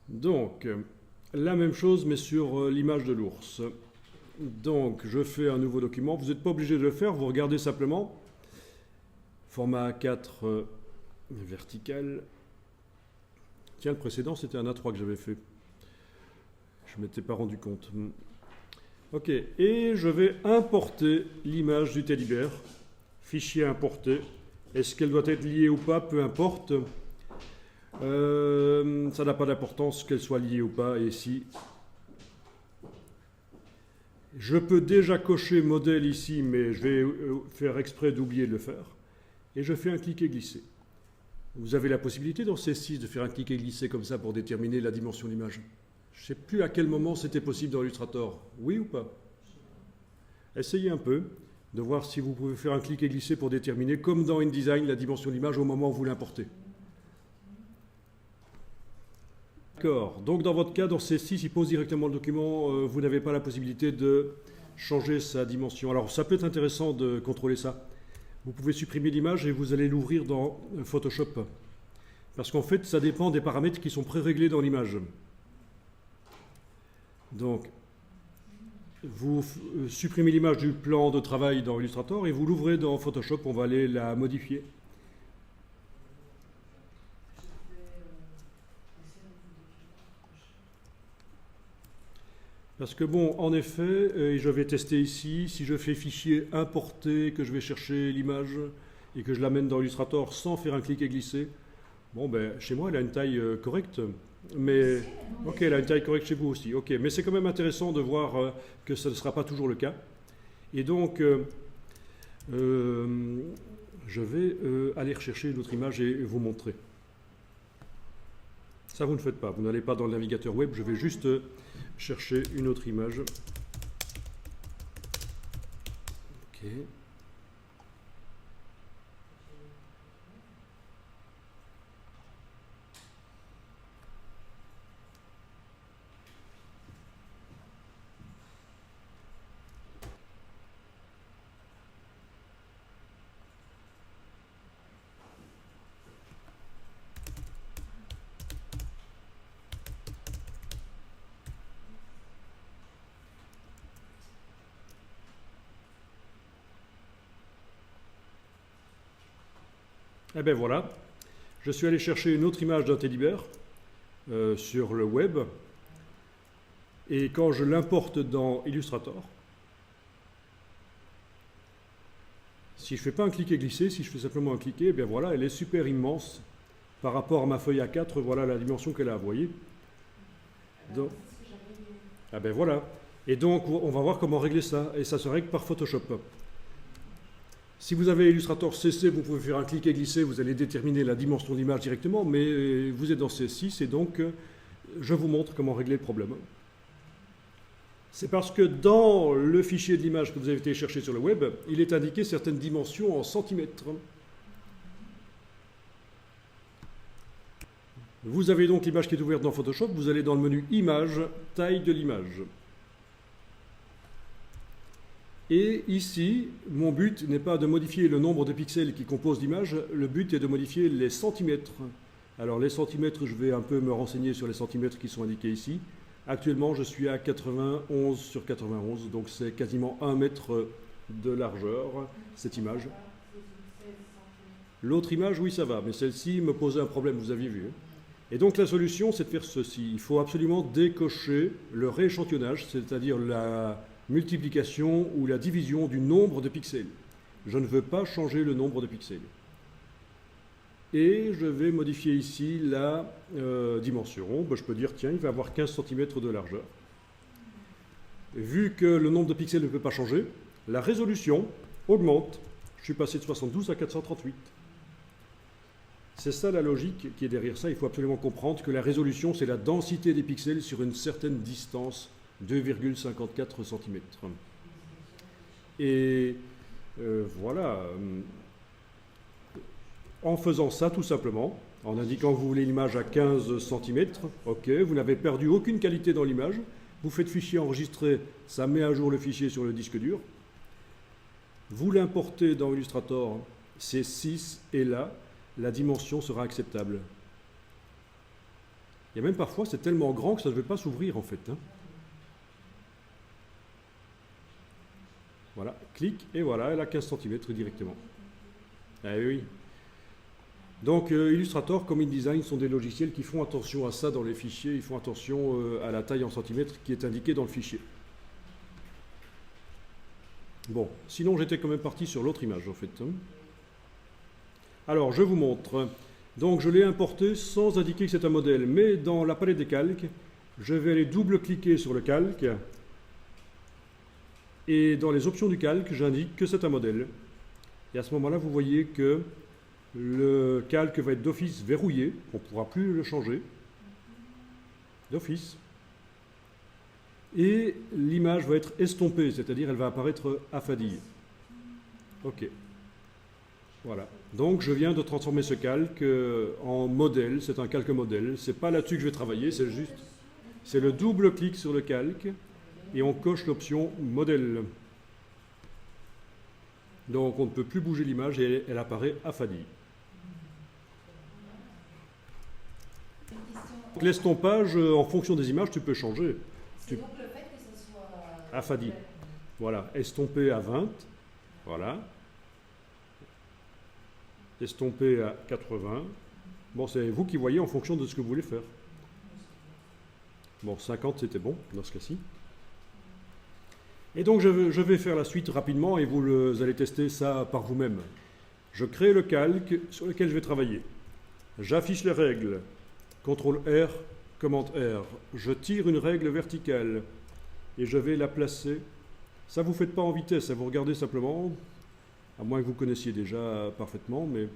Donc, la même chose, mais sur l'image de l'ours. Donc, je fais un nouveau document. Vous n'êtes pas obligé de le faire, vous regardez simplement. Format A4 vertical. Tiens, le précédent, c'était un A3 que j'avais fait. Je ne m'étais pas rendu compte. Ok, et je vais importer l'image du teddy bear. Fichier importé. Est-ce qu'elle doit être liée ou pas? Peu importe. Ça n'a pas d'importance qu'elle soit liée ou pas. Et ici, je peux déjà cocher modèle ici, mais je vais faire exprès d'oublier de le faire. Et je fais un cliquer glisser. Vous avez la possibilité dans C6 de faire un cliquer glisser comme ça pour déterminer la dimension de l'image. Je ne sais plus à quel moment c'était possible dans Illustrator. Oui ou pas? Essayez un peu de voir si vous pouvez faire un cliquer glisser pour déterminer, comme dans InDesign, la dimension de l'image au moment où vous l'importez. D'accord. Donc dans votre cas, dans C6, il pose directement le document. Vous n'avez pas la possibilité de changer sa dimension. Alors ça peut être intéressant de contrôler ça. Vous pouvez supprimer l'image et vous allez l'ouvrir dans Photoshop. Parce qu'en fait, ça dépend des paramètres qui sont pré-réglés dans l'image. Donc, vous supprimez l'image du plan de travail dans Illustrator et vous l'ouvrez dans Photoshop. On va aller la modifier. Parce que bon, en effet, et je vais tester ici, si je fais fichier importer, que je vais chercher l'image et que je l'amène dans Illustrator sans faire un clic et glisser, bon ben chez moi elle a une taille correcte, mais ok, elle a une taille correcte chez vous aussi, ok, mais c'est quand même intéressant de voir que ça ne sera pas toujours le cas. Et donc, je vais aller rechercher une autre image et vous montrer. Ça, vous ne faites pas. Vous n'allez pas dans le navigateur web. Je vais juste chercher une autre image. Ok. Et bien voilà, je suis allé chercher une autre image d'un teddy bear sur le web. Et quand je l'importe dans Illustrator, si je ne fais pas un cliquer glisser, si je fais simplement un cliquer, et bien voilà, elle est super immense par rapport à ma feuille A4. Voilà la dimension qu'elle a, vous voyez. Donc, ah ben voilà. Et donc, on va voir comment régler ça. Et ça se règle par Photoshop. Si vous avez Illustrator CC, vous pouvez faire un clic et glisser, vous allez déterminer la dimension de l'image directement, mais vous êtes dans C6 et donc je vous montre comment régler le problème. C'est parce que dans le fichier de l'image que vous avez téléchargé sur le web, il est indiqué certaines dimensions en centimètres. Vous avez donc l'image qui est ouverte dans Photoshop, vous allez dans le menu Image, taille de l'image. Et ici, mon but n'est pas de modifier le nombre de pixels qui composent l'image, le but est de modifier les centimètres. Alors les centimètres, je vais un peu me renseigner sur les centimètres qui sont indiqués ici. Actuellement, je suis à 91 sur 91, donc c'est quasiment 1 mètre de largeur, cette image. L'autre image, oui, ça va, mais celle-ci me posait un problème, vous aviez vu. Et donc la solution, c'est de faire ceci. Il faut absolument décocher le rééchantillonnage, c'est-à-dire la multiplication ou la division du nombre de pixels. Je ne veux pas changer le nombre de pixels. Et je vais modifier ici la dimension. Ben, je peux dire, tiens, il va avoir 15 cm de largeur. Vu que le nombre de pixels ne peut pas changer, la résolution augmente. Je suis passé de 72 à 438. C'est ça la logique qui est derrière ça. Il faut absolument comprendre que la résolution, c'est la densité des pixels sur une certaine distance, 2,54 cm. Et voilà. En faisant ça, tout simplement, en indiquant que vous voulez l'image à 15 cm, ok, vous n'avez perdu aucune qualité dans l'image, vous faites fichier enregistrer, ça met à jour le fichier sur le disque dur, vous l'importez dans Illustrator, c'est 6, et là, la dimension sera acceptable. Il y a même parfois, c'est tellement grand que ça ne veut pas s'ouvrir en fait, hein. Voilà, clic, et voilà, elle a 15 cm directement. Ah oui. Donc Illustrator, comme InDesign, sont des logiciels qui font attention à ça dans les fichiers, ils font attention à la taille en centimètres qui est indiquée dans le fichier. Bon, sinon j'étais quand même parti sur l'autre image en fait, hein. Alors je vous montre. Donc je l'ai importé sans indiquer que c'est un modèle, mais dans la palette des calques, je vais aller double-cliquer sur le calque, et dans les options du calque, j'indique que c'est un modèle. Et à ce moment-là, vous voyez que le calque va être d'office verrouillé, on ne pourra plus le changer, d'office. Et l'image va être estompée, c'est-à-dire elle va apparaître affadille. Ok. Voilà. Donc je viens de transformer ce calque en modèle, c'est un calque modèle. C'est pas là-dessus que je vais travailler, c'est le double clic sur le calque et on coche l'option modèle. Donc on ne peut plus bouger l'image et elle apparaît affadie. Donc l'estompage, en fonction des images, tu peux changer. C'est donc le fait que ce soit affadie. Voilà, estompé à 20. Voilà. Estompé à 80. Bon, c'est vous qui voyez en fonction de ce que vous voulez faire. Bon, 50 c'était bon dans ce cas-ci. Et donc je vais faire la suite rapidement et vous allez tester ça par vous-même. Je crée le calque sur lequel je vais travailler. J'affiche les règles. CTRL R, commande R. Je tire une règle verticale et je vais la placer. Ça vous faites pas en vitesse, ça vous regardez simplement, à moins que vous connaissiez déjà parfaitement, mais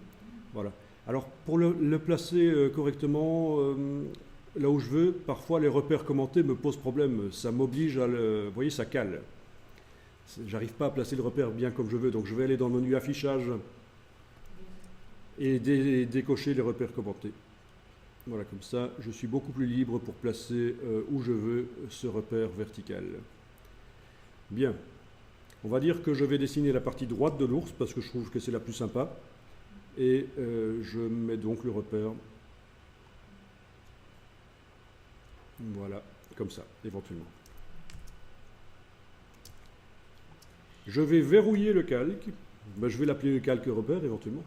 voilà. Alors pour le placer correctement là où je veux, parfois les repères commentés me posent problème, ça m'oblige à le... Vous voyez, ça cale. J'arrive pas à placer le repère bien comme je veux, donc je vais aller dans le menu affichage et décocher les repères commentés. Voilà, comme ça, je suis beaucoup plus libre pour placer où je veux ce repère vertical. Bien. On va dire que je vais dessiner la partie droite de l'ours parce que je trouve que c'est la plus sympa. Et je mets donc le repère. Voilà, comme ça, éventuellement. Je vais verrouiller le calque. Ben, je vais l'appeler le calque repère éventuellement.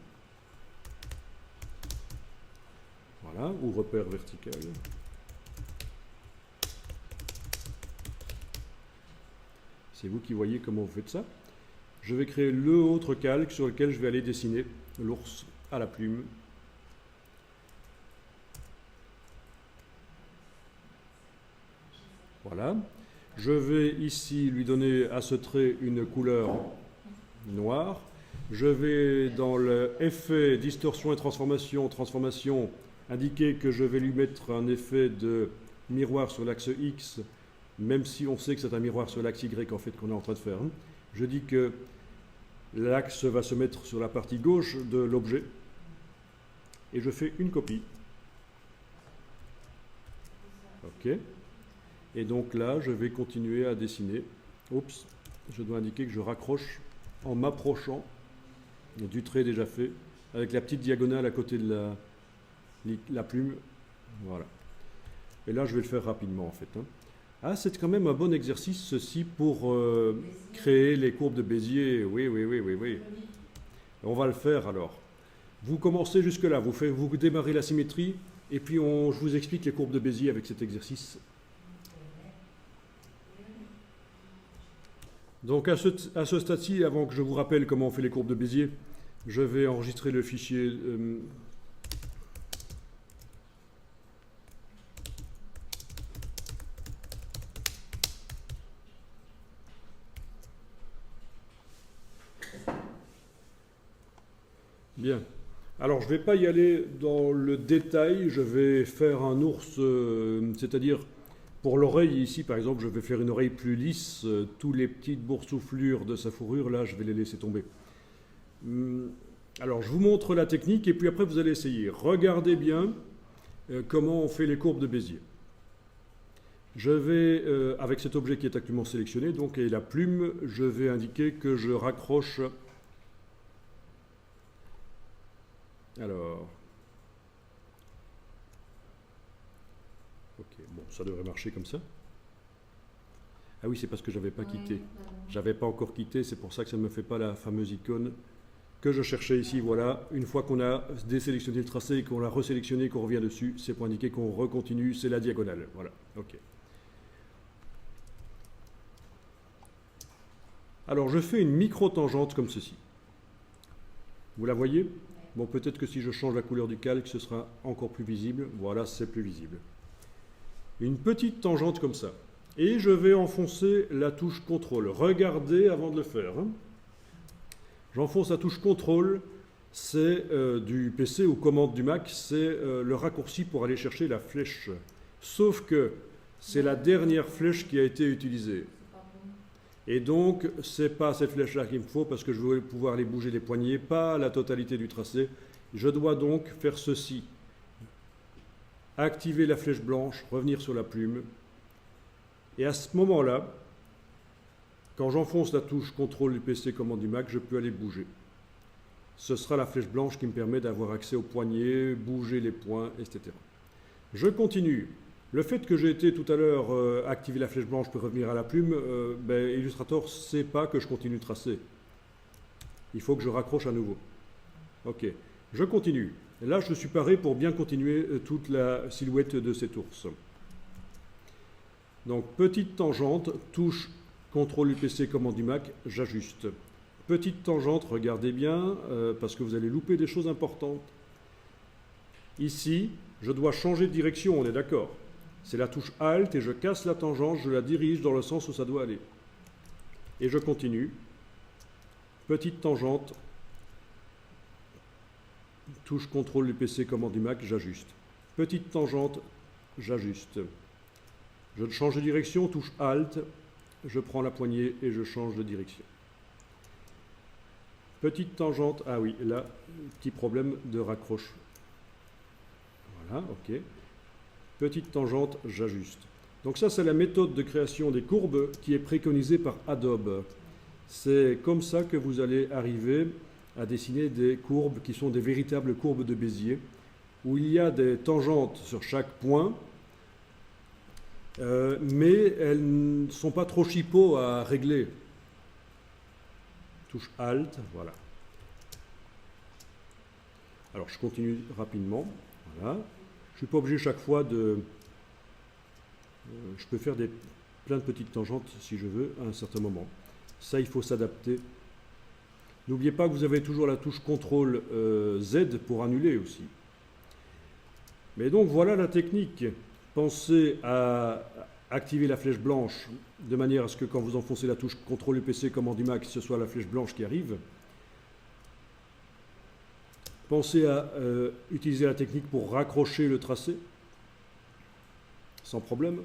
Voilà, ou repère vertical. C'est vous qui voyez comment vous faites ça. Je vais créer le autre calque sur lequel je vais aller dessiner l'ours à la plume. Voilà. Je vais ici lui donner à ce trait une couleur noire. Je vais dans le effet, distorsion et transformation, indiquer que je vais lui mettre un effet de miroir sur l'axe X, même si on sait que c'est un miroir sur l'axe Y en fait qu'on est en train de faire. Je dis que l'axe va se mettre sur la partie gauche de l'objet et je fais une copie. Ok. Et donc là, je vais continuer à dessiner. Oups, je dois indiquer que je raccroche en m'approchant du trait déjà fait, avec la petite diagonale à côté de la plume. Voilà. Et là, je vais le faire rapidement en fait. Ah, c'est quand même un bon exercice ceci pour créer les courbes de Bézier. Oui, oui, oui, oui, oui. On va le faire alors. Vous commencez jusque-là, vous démarrez la symétrie, et puis je vous explique les courbes de Bézier avec cet exercice. Donc à ce stade-ci, avant que je vous rappelle comment on fait les courbes de Bézier, je vais enregistrer le fichier Bien. Alors je ne vais pas y aller dans le détail, je vais faire un ours, c'est-à-dire pour l'oreille ici par exemple, je vais faire une oreille plus lisse, tous les petites boursouflures de sa fourrure, là je vais les laisser tomber. Alors je vous montre la technique et puis après vous allez essayer. Regardez bien comment on fait les courbes de Bézier. Je vais, avec cet objet qui est actuellement sélectionné, donc et la plume, je vais indiquer que je raccroche. Alors, ça devrait marcher comme ça. Ah oui, c'est parce que je n'avais pas quitté. pardon. J'avais pas encore quitté, c'est pour ça que ça ne me fait pas la fameuse icône que je cherchais ici. Voilà, une fois qu'on a désélectionné le tracé et qu'on l'a resélectionné, qu'on revient dessus, c'est pour indiquer qu'on recontinue, c'est la diagonale. Voilà, ok. Alors je fais une micro-tangente comme ceci. Vous la voyez? Bon, peut-être que si je change la couleur du calque, ce sera encore plus visible. Voilà, c'est plus visible. Une petite tangente comme ça. Et je vais enfoncer la touche CTRL. Regardez avant de le faire. Hein. J'enfonce la touche CTRL, c'est du PC ou commande du Mac, c'est le raccourci pour aller chercher la flèche. Sauf que c'est la dernière flèche qui a été utilisée. C'est pas bon. Et donc, c'est pas cette flèche-là qu'il me faut parce que je veux pouvoir aller bouger les poignets, pas la totalité du tracé. Je dois donc faire ceci. Activer la flèche blanche, revenir sur la plume. Et à ce moment-là, quand j'enfonce la touche CTRL du PC commande du Mac, je peux aller bouger. Ce sera la flèche blanche qui me permet d'avoir accès aux poignets, bouger les points, etc. Je continue. Le fait que j'ai été tout à l'heure activer la flèche blanche pour revenir à la plume, Illustrator ne sait pas que je continue de tracer. Il faut que je raccroche à nouveau. Ok, je continue. Et là, je suis paré pour bien continuer toute la silhouette de cet ours. Donc, petite tangente, touche CTRL UPC commande du Mac, j'ajuste. Petite tangente, regardez bien, parce que vous allez louper des choses importantes. Ici, je dois changer de direction, on est d'accord. C'est la touche Alt et je casse la tangente, je la dirige dans le sens où ça doit aller. Et je continue. Petite tangente, touche CTRL UPC commande du Mac, j'ajuste. Petite tangente, j'ajuste. Je change de direction, touche Alt, je prends la poignée et je change de direction. Petite tangente, ah oui, là, petit problème de raccroche. Voilà, ok. Petite tangente, j'ajuste. Donc ça, c'est la méthode de création des courbes qui est préconisée par Adobe. C'est comme ça que vous allez arriver à dessiner des courbes qui sont des véritables courbes de Bézier, où il y a des tangentes sur chaque point, mais elles ne sont pas trop chipots à régler. Touche Alt, voilà. Alors je continue rapidement, voilà. Je ne suis pas obligé chaque fois de... je peux faire plein de petites tangentes si je veux à un certain moment. Ça, il faut s'adapter. N'oubliez pas que vous avez toujours la touche CTRL Z pour annuler aussi. Mais donc voilà la technique. Pensez à activer la flèche blanche de manière à ce que quand vous enfoncez la touche CTRL UPC commande du Mac, ce soit la flèche blanche qui arrive. Pensez à utiliser la technique pour raccrocher le tracé, sans problème.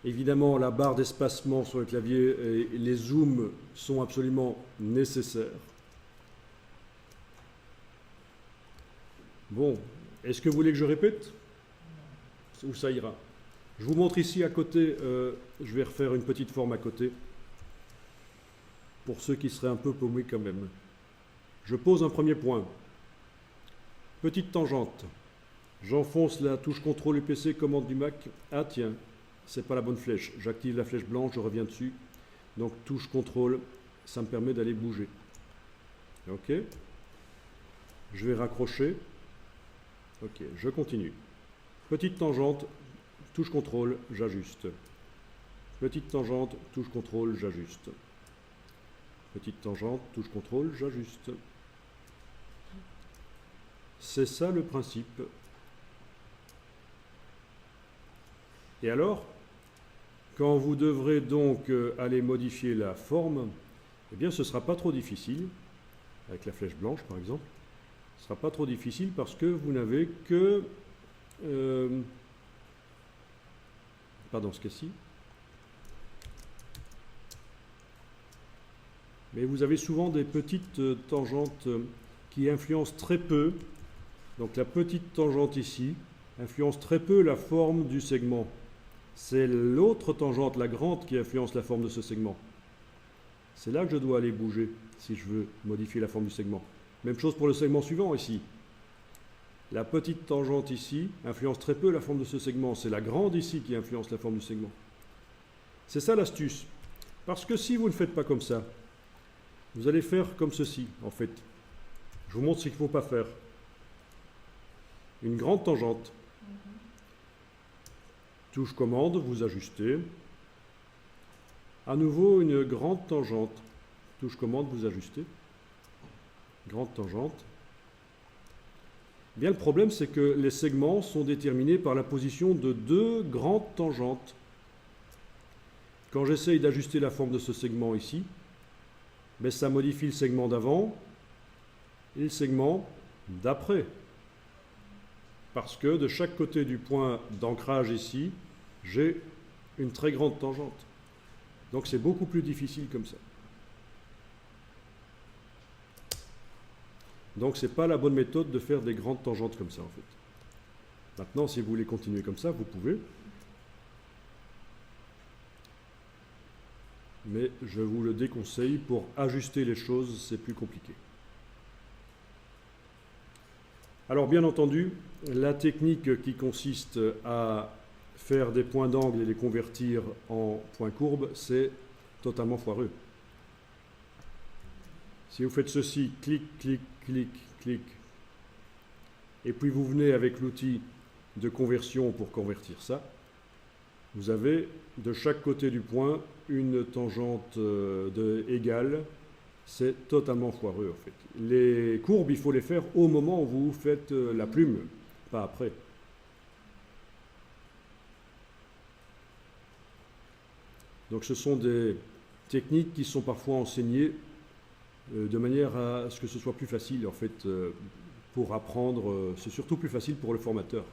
Évidemment, la barre d'espacement sur le clavier et les zooms sont absolument nécessaires. Bon, est-ce que vous voulez que je répète? Ou ça ira? Je vous montre ici à côté, je vais refaire une petite forme à côté, pour ceux qui seraient un peu paumés quand même. Je pose un premier point. Petite tangente. J'enfonce la touche CTRL UPC commande du Mac. Ah tiens, c'est pas la bonne flèche. J'active la flèche blanche, je reviens dessus. Donc touche CTRL, ça me permet d'aller bouger. Ok. Je vais raccrocher. Ok, je continue. Petite tangente, touche CTRL, j'ajuste. Petite tangente, touche CTRL, j'ajuste. Petite tangente, touche CTRL, j'ajuste. C'est ça le principe. Et alors, quand vous devrez donc aller modifier la forme, eh bien ce ne sera pas trop difficile, avec la flèche blanche par exemple, ce ne sera pas trop difficile parce que vous n'avez que, pas dans ce cas-ci, mais vous avez souvent des petites tangentes qui influencent très peu. Donc la petite tangente ici influence très peu la forme du segment. C'est l'autre tangente, la grande, qui influence la forme de ce segment. C'est là que je dois aller bouger si je veux modifier la forme du segment. Même chose pour le segment suivant ici. La petite tangente ici influence très peu la forme de ce segment. C'est la grande ici qui influence la forme du segment. C'est ça l'astuce. Parce que si vous ne faites pas comme ça, vous allez faire comme ceci, en fait. Je vous montre ce qu'il ne faut pas faire. Une grande tangente. Touche commande, vous ajustez. À nouveau, une grande tangente. Touche commande, vous ajustez. Grande tangente. Bien, le problème, c'est que les segments sont déterminés par la position de deux grandes tangentes. Quand j'essaye d'ajuster la forme de ce segment ici, ben, ça modifie le segment d'avant et le segment d'après. Parce que de chaque côté du point d'ancrage ici, j'ai une très grande tangente. Donc c'est beaucoup plus difficile comme ça. Donc ce n'est pas la bonne méthode de faire des grandes tangentes comme ça en fait. Maintenant, si vous voulez continuer comme ça, vous pouvez. Mais je vous le déconseille, pour ajuster les choses, c'est plus compliqué. Alors bien entendu, la technique qui consiste à faire des points d'angle et les convertir en points courbes, c'est totalement foireux. Si vous faites ceci, clic, clic, clic, clic, et puis vous venez avec l'outil de conversion pour convertir ça, vous avez de chaque côté du point une tangente égale. C'est totalement foireux en fait. Les courbes, il faut les faire au moment où vous faites la plume, pas après. Donc ce sont des techniques qui sont parfois enseignées de manière à ce que ce soit plus facile en fait pour apprendre. C'est surtout plus facile pour le formateur.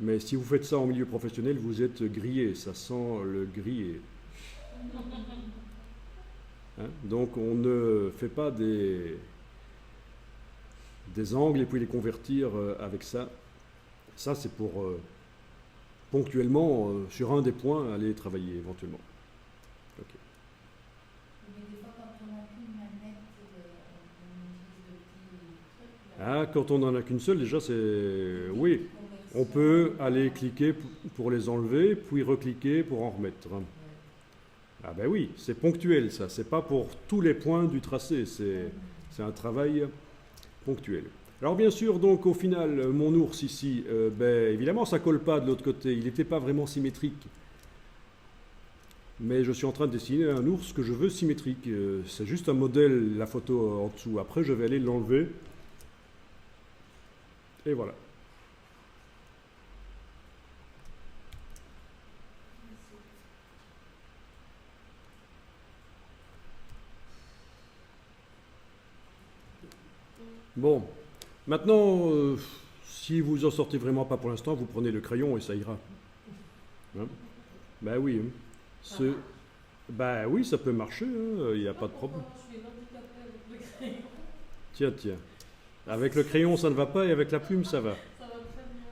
Mais si vous faites ça en milieu professionnel, vous êtes grillé, ça sent le grillé. Hein? Donc on ne fait pas des angles et puis les convertir avec ça. Ça c'est pour ponctuellement, sur un des points, aller travailler éventuellement. Okay. Mais des fois, quand on n'a qu'une manette, on utilise le petit truc. Ah, quand on n'en a qu'une seule, déjà, c'est... Oui, on peut aller cliquer pour les enlever, puis recliquer pour en remettre. Ah ben oui, c'est ponctuel, ça. C'est pas pour tous les points du tracé. C'est un travail ponctuel. Alors bien sûr, donc au final, mon ours ici, ben, évidemment, ça colle pas de l'autre côté. Il n'était pas vraiment symétrique. Mais je suis en train de dessiner un ours que je veux symétrique. C'est juste un modèle, la photo en dessous. Après, je vais aller l'enlever. Et voilà. Bon. Maintenant, si vous en sortez vraiment pas pour l'instant, vous prenez le crayon et ça ira. Hein? Ben oui. Hein. Ben oui, ça peut marcher, il n'y a pas de problème. Je suis handicapée avec le crayon. Tiens, tiens. Avec le crayon, ça ne va pas, et avec la plume, ça va. Ça va très bien.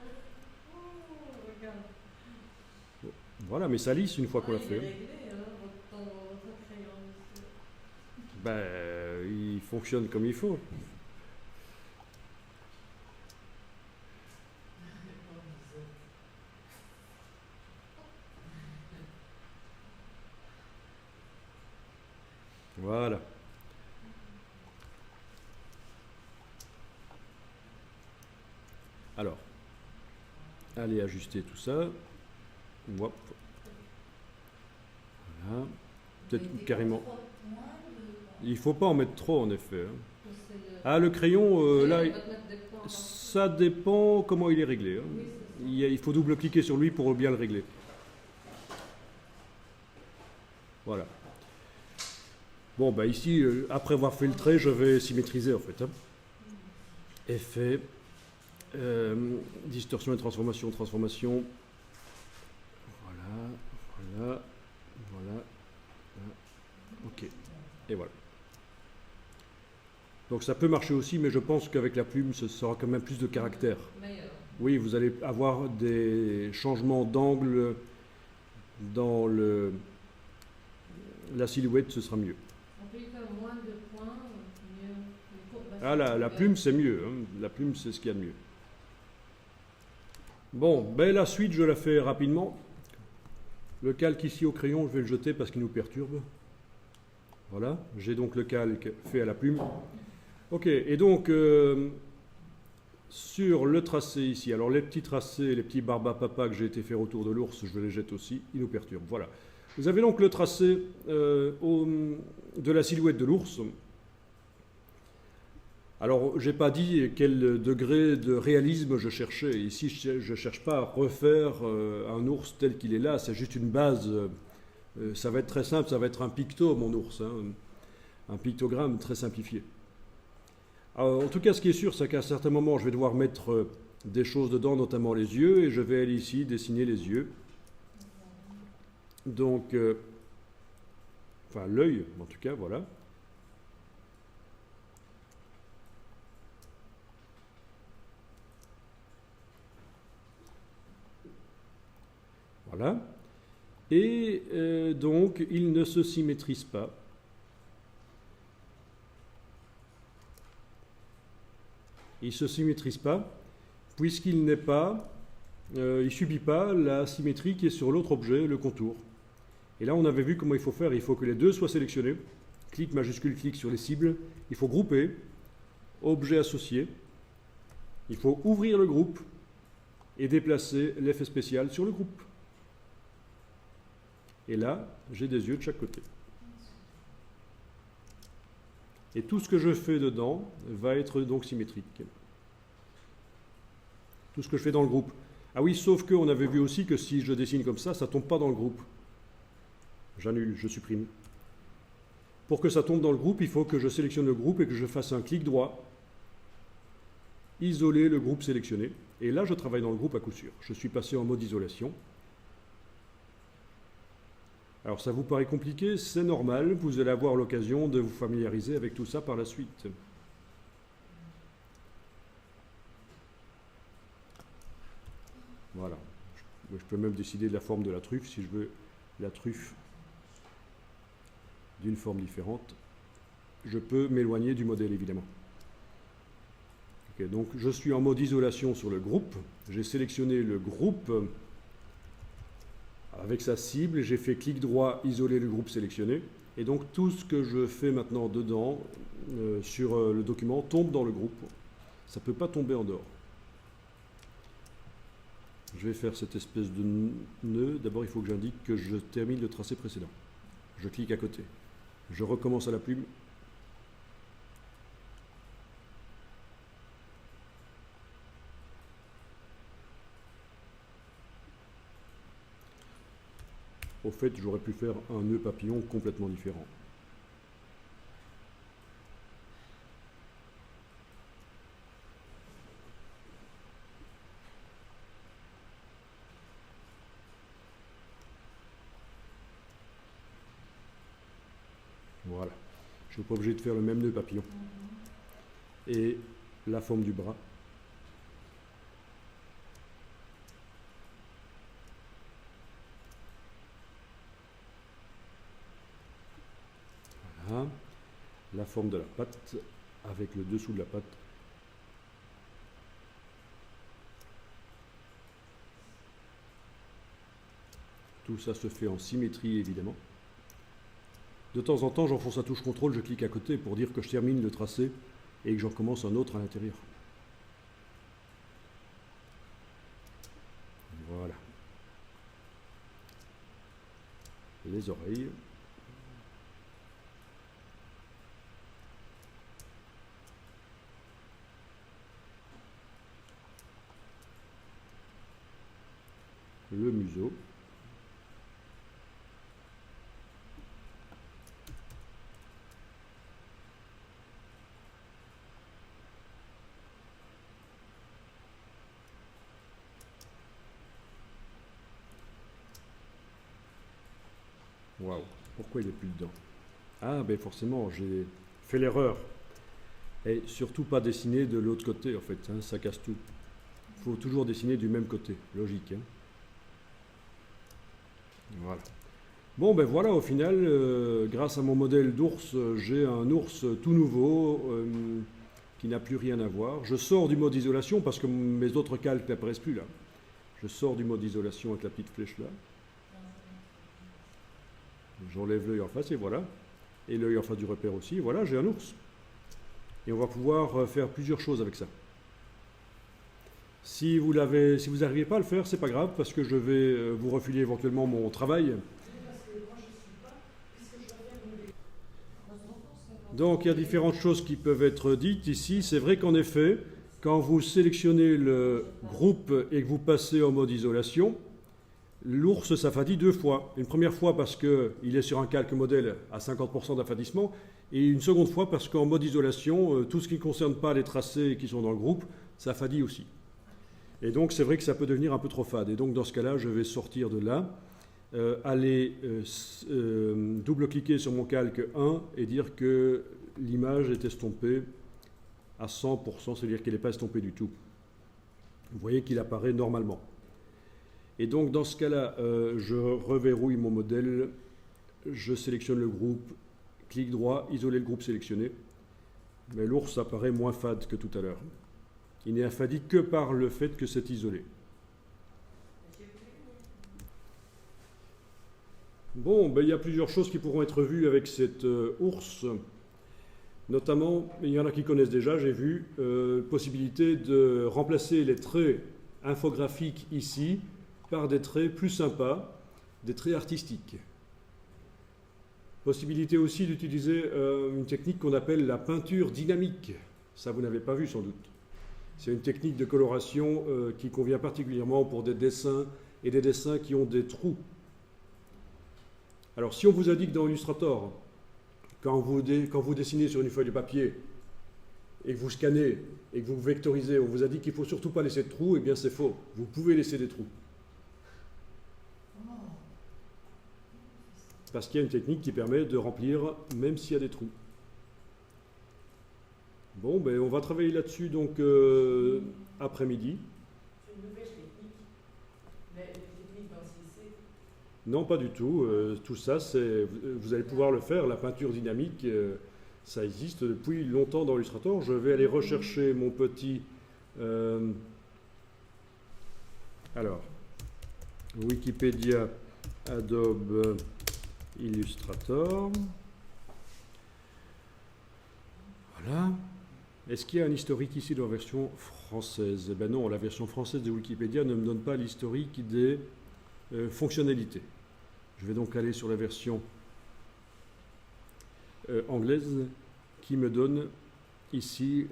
Oh, regarde. Voilà, mais ça lisse une fois qu'on l'a fait. Il est réglé, votre crayon. Ben, il fonctionne comme il faut. Voilà. Alors, allez ajuster tout ça. Hop. Voilà. Peut-être carrément. Il ne faut pas en mettre trop en effet. Hein. Ah, le crayon, là, ça dépend comment il est réglé. Hein. Il faut double-cliquer sur lui pour bien le régler. Voilà. Bon, bah ici, après avoir fait le trait, je vais symétriser en fait. Hein. Effet, distorsion et transformation, transformation. Voilà, voilà, voilà. Ok, et voilà. Donc ça peut marcher aussi, mais je pense qu'avec la plume, ce sera quand même plus de caractère. Oui, vous allez avoir des changements d'angle dans la silhouette, ce sera mieux. On peut y faire moins de points, mieux. Ah, la plume, c'est mieux. Hein. La plume, c'est ce qu'il y a de mieux. Bon, ben la suite, je la fais rapidement. Le calque ici au crayon, je vais le jeter parce qu'il nous perturbe. Voilà, j'ai donc le calque fait à la plume. Ok, et donc, sur le tracé ici, alors les petits tracés, les petits barbapapa que j'ai été faire autour de l'ours, je les jette aussi, ils nous perturbent. Voilà. Vous avez donc le tracé de la silhouette de l'ours. Alors, je n'ai pas dit quel degré de réalisme je cherchais. Ici, je ne cherche pas à refaire un ours tel qu'il est là, c'est juste une base. Ça va être très simple, ça va être un picto, mon ours, hein, un pictogramme très simplifié. Alors, en tout cas, ce qui est sûr, c'est qu'à un certain moment, je vais devoir mettre des choses dedans, notamment les yeux, et je vais aller ici dessiner les yeux. Donc, enfin l'œil, en tout cas, voilà. Voilà. Et donc, il ne se symétrise pas. Il ne se symétrise pas, puisqu'il n'est pas, il ne subit pas la symétrie qui est sur l'autre objet, le contour. Et là, on avait vu comment il faut faire. Il faut que les deux soient sélectionnés. Clic majuscule, clic sur les cibles. Il faut grouper, objet associé. Il faut ouvrir le groupe et déplacer l'effet spécial sur le groupe. Et là, j'ai des yeux de chaque côté. Et tout ce que je fais dedans va être donc symétrique. Tout ce que je fais dans le groupe. Ah oui, sauf qu'on avait vu aussi que si je dessine comme ça ne tombe pas dans le groupe. J'annule, je supprime. Pour que ça tombe dans le groupe, il faut que je sélectionne le groupe et que je fasse un clic droit, isoler le groupe sélectionné. Et là, je travaille dans le groupe à coup sûr. Je suis passé en mode isolation. Alors ça vous paraît compliqué, c'est normal, vous allez avoir l'occasion de vous familiariser avec tout ça par la suite. Voilà. Je peux même décider de la forme de la truffe, si je veux la truffe d'une forme différente. Je peux m'éloigner du modèle, évidemment. Okay, donc je suis en mode isolation sur le groupe. J'ai sélectionné le groupe avec sa cible, j'ai fait clic droit, isoler le groupe sélectionné, et donc tout ce que je fais maintenant dedans, sur le document, tombe dans le groupe. Ça ne peut pas tomber en dehors. Je vais faire cette espèce de nœud. D'abord, il faut que j'indique que je termine le tracé précédent. Je clique à côté. Je recommence à la plume. Au fait, j'aurais pu faire un nœud papillon complètement différent. Voilà. Je ne suis pas obligé de faire le même nœud papillon. Et la forme du bras. Voilà. La forme de la patte avec le dessous de la patte. Tout ça se fait en symétrie, évidemment. De temps en temps, j'enfonce la touche CTRL, je clique à côté pour dire que je termine le tracé et que j'en commence un autre à l'intérieur. Voilà. Les oreilles. Le museau. Waouh, pourquoi il n'est plus dedans? Ah, ben forcément, j'ai fait l'erreur. Et surtout pas dessiner de l'autre côté, en fait, hein, ça casse tout. Il faut toujours dessiner du même côté, logique. Hein. Voilà. Bon, ben voilà, au final, grâce à mon modèle d'ours, j'ai un ours tout nouveau, qui n'a plus rien à voir. Je sors du mode isolation parce que mes autres calques n'apparaissent plus là. Je sors du mode isolation avec la petite flèche là. J'enlève l'œil en face et voilà. Et l'œil en face du repère aussi. Voilà, j'ai un ours. Et on va pouvoir faire plusieurs choses avec ça. Si vous n'arrivez pas à le faire, c'est pas grave parce que je vais vous refiler éventuellement mon travail. Donc il y a différentes choses qui peuvent être dites ici. C'est vrai qu'en effet, quand vous sélectionnez le groupe et que vous passez en mode isolation, l'ours s'affadit deux fois. Une première fois parce qu'il est sur un calque modèle à 50% d'affadissement, et une seconde fois parce qu'en mode isolation, tout ce qui ne concerne pas les tracés qui sont dans le groupe, s'affadit aussi. Et donc c'est vrai que ça peut devenir un peu trop fade. Et donc dans ce cas-là, je vais sortir de là, aller double-cliquer sur mon calque 1 et dire que l'image est estompée à 100%, c'est-à-dire qu'elle n'est pas estompée du tout. Vous voyez qu'il apparaît normalement. Et donc dans ce cas-là, je reverrouille mon modèle, je sélectionne le groupe, clic droit, isoler le groupe sélectionné. Mais l'ours apparaît moins fade que tout à l'heure. Il n'est affadi que par le fait que c'est isolé. Bon, ben, il y a plusieurs choses qui pourront être vues avec cet ours. Notamment, il y en a qui connaissent déjà, j'ai vu, possibilité de remplacer les traits infographiques ici par des traits plus sympas, des traits artistiques. Possibilité aussi d'utiliser une technique qu'on appelle la peinture dynamique. Ça, vous n'avez pas vu sans doute. C'est une technique de coloration qui convient particulièrement pour des dessins et des dessins qui ont des trous. Alors, si on vous a dit que dans Illustrator, quand vous dessinez sur une feuille de papier et que vous scannez et que vous vectorisez, on vous a dit qu'il ne faut surtout pas laisser de trous, eh bien c'est faux. Vous pouvez laisser des trous. Parce qu'il y a une technique qui permet de remplir même s'il y a des trous. Bon, ben, on va travailler là-dessus donc après-midi. C'est une nouvelle technique, mais une technique dans CC. Non, pas du tout. Tout ça, vous allez pouvoir le faire. La peinture dynamique, ça existe depuis longtemps dans Illustrator. Je vais aller rechercher mon petit... alors, Wikipédia Adobe Illustrator. Voilà. Est-ce qu'il y a un historique ici dans la version française? Eh bien non, la version française de Wikipédia ne me donne pas l'historique des fonctionnalités. Je vais donc aller sur la version anglaise qui me donne ici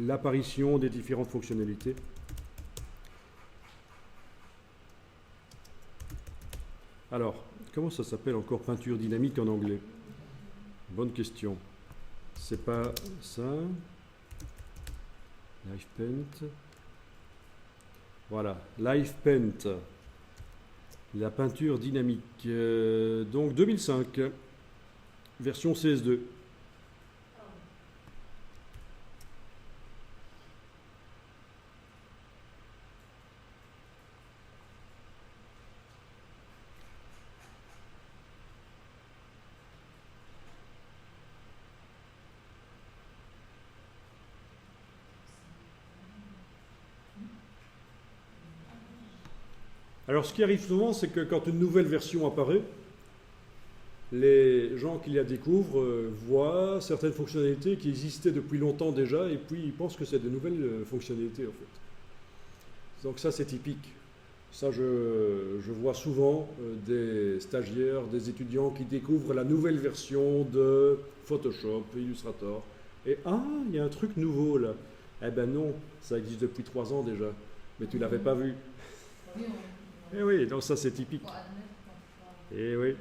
l'apparition des différentes fonctionnalités. Alors, comment ça s'appelle encore peinture dynamique en anglais? Bonne question. C'est pas ça. Live Paint. Voilà, Live Paint. La peinture dynamique. Donc 2005. Version CS2. Alors, ce qui arrive souvent, c'est que quand une nouvelle version apparaît, les gens qui la découvrent voient certaines fonctionnalités qui existaient depuis longtemps déjà, et puis ils pensent que c'est de nouvelles fonctionnalités, en fait. Donc ça, c'est typique. Ça, je vois souvent des stagiaires, des étudiants qui découvrent la nouvelle version de Photoshop, Illustrator, et « Ah, il y a un truc nouveau, là !» Eh ben non, ça existe depuis 3 ans déjà, mais tu ne l'avais pas vu. Eh oui, donc ça c'est typique. Et oui.